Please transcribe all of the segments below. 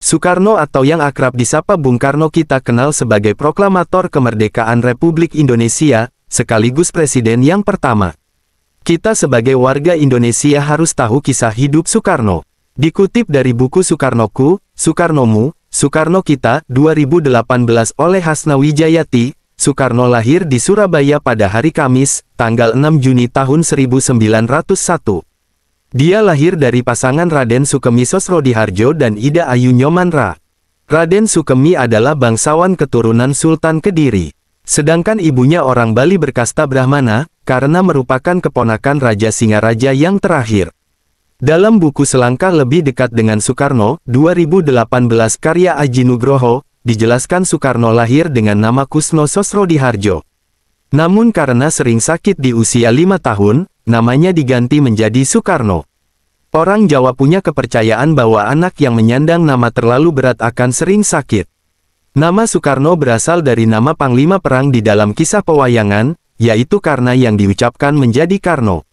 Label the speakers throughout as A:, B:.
A: Soekarno atau yang akrab disapa Bung Karno kita kenal sebagai proklamator kemerdekaan Republik Indonesia, sekaligus presiden yang pertama. Kita sebagai warga Indonesia harus tahu kisah hidup Soekarno. Dikutip dari buku Soekarnoku, Soekarnomu, Soekarno Kita, 2018 oleh Hasna Wijayati, Soekarno lahir di Surabaya pada hari Kamis, tanggal 6 Juni tahun 1901. Dia lahir dari pasangan Raden Sukemi Sosrodihardjo dan Ida Ayu Nyomanra. Raden Sukemi adalah bangsawan keturunan Sultan Kediri. Sedangkan ibunya orang Bali berkasta Brahmana, karena merupakan keponakan Raja Singaraja yang terakhir. Dalam buku Selangkah Lebih Dekat dengan Soekarno, 2018 karya Aji Nugroho, dijelaskan Soekarno lahir dengan nama Kusno Sosrodihardjo. Namun karena sering sakit di usia 5 tahun, namanya diganti menjadi Soekarno. Orang Jawa punya kepercayaan bahwa anak yang menyandang nama terlalu berat akan sering sakit. Nama Soekarno berasal dari nama panglima perang di dalam kisah pewayangan, yaitu karena yang diucapkan menjadi Karno.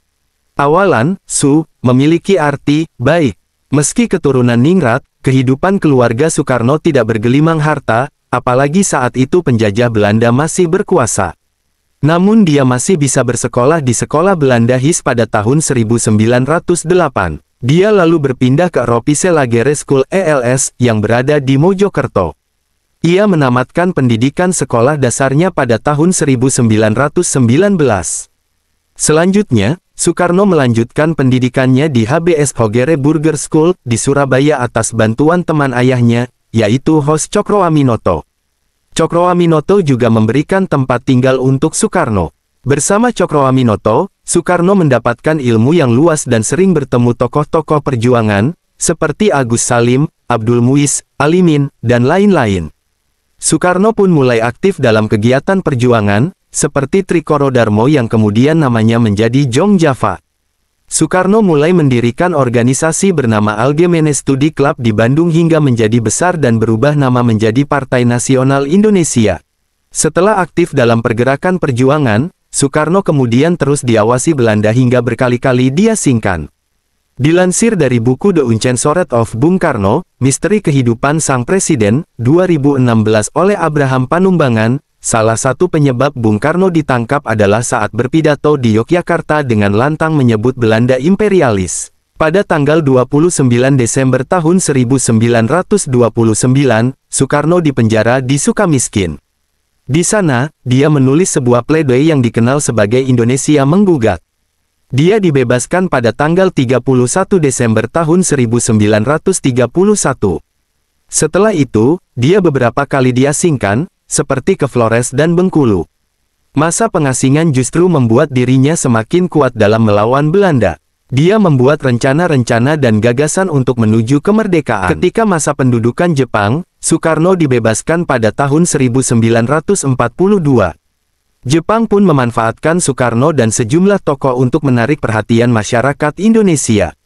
A: Awalan, Su, memiliki arti baik. Meski keturunan ningrat, kehidupan keluarga Soekarno tidak bergelimang harta, apalagi saat itu penjajah Belanda masih berkuasa. Namun dia masih bisa bersekolah di sekolah Belanda HIS pada tahun 1908. Dia lalu berpindah ke Ropise Lagere School ELS yang berada di Mojokerto. Ia menamatkan pendidikan sekolah dasarnya pada tahun 1919. Selanjutnya, Soekarno melanjutkan pendidikannya di HBS Hogere Burger School di Surabaya atas bantuan teman ayahnya, yaitu Hos Cokroaminoto. Cokroaminoto juga memberikan tempat tinggal untuk Soekarno. Bersama Cokroaminoto, Soekarno mendapatkan ilmu yang luas dan sering bertemu tokoh-tokoh perjuangan, seperti Agus Salim, Abdul Muiz, Alimin, dan lain-lain. Soekarno pun mulai aktif dalam kegiatan perjuangan, seperti Trikoro Darmo yang kemudian namanya menjadi Jong Java. Soekarno mulai mendirikan organisasi bernama Algemene Studi Club di Bandung hingga menjadi besar dan berubah nama menjadi Partai Nasional Indonesia. Setelah aktif dalam pergerakan perjuangan, Soekarno kemudian terus diawasi Belanda hingga berkali-kali diasingkan. Dilansir dari buku The Uncensored of Bung Karno, Misteri Kehidupan Sang Presiden, 2016 oleh Abraham Panumbangan, salah satu penyebab Bung Karno ditangkap adalah saat berpidato di Yogyakarta dengan lantang menyebut Belanda imperialis. Pada tanggal 29 Desember tahun 1929, Soekarno dipenjara di Sukamiskin. Di sana, dia menulis sebuah pledoi yang dikenal sebagai Indonesia Menggugat. Dia dibebaskan pada tanggal 31 Desember tahun 1931. Setelah itu, dia beberapa kali diasingkan, seperti ke Flores dan Bengkulu. Masa pengasingan justru membuat dirinya semakin kuat dalam melawan Belanda. Dia membuat rencana-rencana dan gagasan untuk menuju kemerdekaan. Ketika masa pendudukan Jepang, Soekarno dibebaskan pada tahun 1942. Jepang pun memanfaatkan Soekarno dan sejumlah tokoh untuk menarik perhatian masyarakat Indonesia.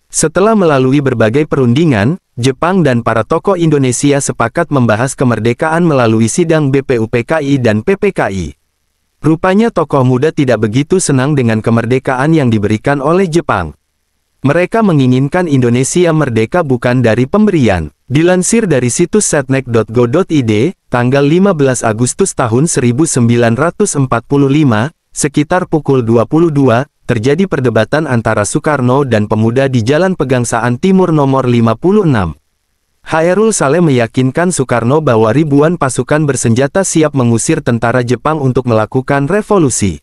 A: Setelah melalui berbagai perundingan, Jepang dan para tokoh Indonesia sepakat membahas kemerdekaan melalui sidang BPUPKI dan PPKI. Rupanya tokoh muda tidak begitu senang dengan kemerdekaan yang diberikan oleh Jepang. Mereka menginginkan Indonesia merdeka bukan dari pemberian. Dilansir dari situs setnek.go.id, tanggal 15 Agustus tahun 1945, sekitar pukul 22, terjadi perdebatan antara Soekarno dan pemuda di Jalan Pegangsaan Timur nomor 56. Hairul Saleh meyakinkan Soekarno bahwa ribuan pasukan bersenjata siap mengusir tentara Jepang untuk melakukan revolusi.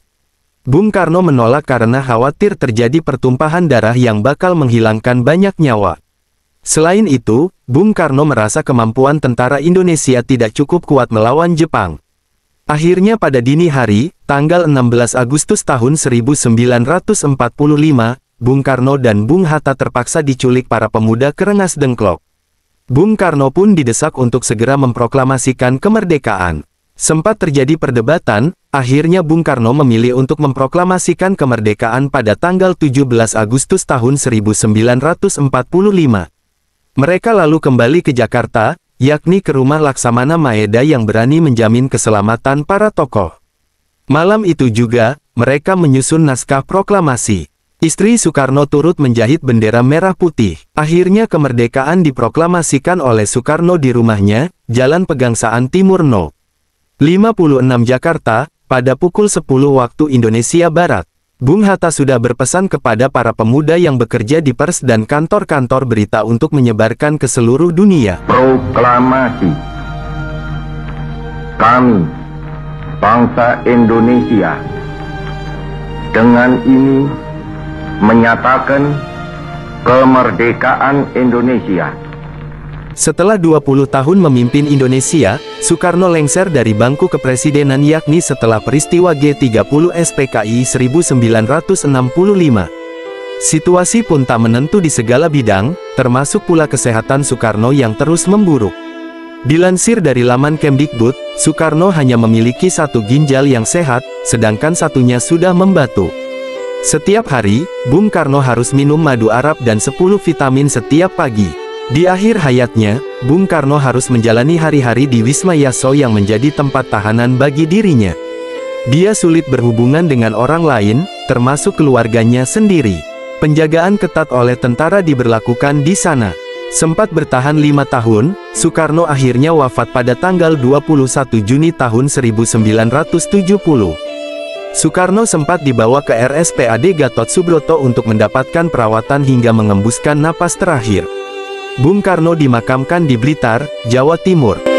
A: Bung Karno menolak karena khawatir terjadi pertumpahan darah yang bakal menghilangkan banyak nyawa. Selain itu, Bung Karno merasa kemampuan tentara Indonesia tidak cukup kuat melawan Jepang. Akhirnya pada dini hari, tanggal 16 Agustus tahun 1945, Bung Karno dan Bung Hatta terpaksa diculik para pemuda ke Rengas Dengklok. Bung Karno pun didesak untuk segera memproklamasikan kemerdekaan. Sempat terjadi perdebatan, akhirnya Bung Karno memilih untuk memproklamasikan kemerdekaan pada tanggal 17 Agustus tahun 1945. Mereka lalu kembali ke Jakarta, yakni ke rumah Laksamana Maeda yang berani menjamin keselamatan para tokoh. Malam itu juga, mereka menyusun naskah proklamasi. Istri Soekarno turut menjahit bendera merah putih. Akhirnya kemerdekaan diproklamasikan oleh Soekarno di rumahnya, Jalan Pegangsaan Timur No. 56 Jakarta, pada pukul 10 waktu Indonesia Barat. Bung Hatta sudah berpesan kepada para pemuda yang bekerja di pers dan kantor-kantor berita untuk menyebarkan ke seluruh dunia.
B: Proklamasi. Kami, bangsa Indonesia, dengan ini menyatakan kemerdekaan Indonesia.
A: Setelah 20 tahun memimpin Indonesia, Soekarno lengser dari bangku kepresidenan yakni setelah peristiwa G30 SPKI 1965. Situasi pun tak menentu di segala bidang, termasuk pula kesehatan Soekarno yang terus memburuk. Dilansir dari laman Kemdikbud, Soekarno hanya memiliki satu ginjal yang sehat, sedangkan satunya sudah membatu. Setiap hari, Bung Karno harus minum madu Arab dan 10 vitamin setiap pagi. Di akhir hayatnya, Bung Karno harus menjalani hari-hari di Wisma Yaso yang menjadi tempat tahanan bagi dirinya. Dia sulit berhubungan dengan orang lain, termasuk keluarganya sendiri. Penjagaan ketat oleh tentara diberlakukan di sana. Sempat bertahan 5 tahun, Soekarno akhirnya wafat pada tanggal 21 Juni tahun 1970. Soekarno sempat dibawa ke RSPAD Gatot Subroto untuk mendapatkan perawatan hingga mengembuskan napas terakhir. Bung Karno dimakamkan di Blitar, Jawa Timur.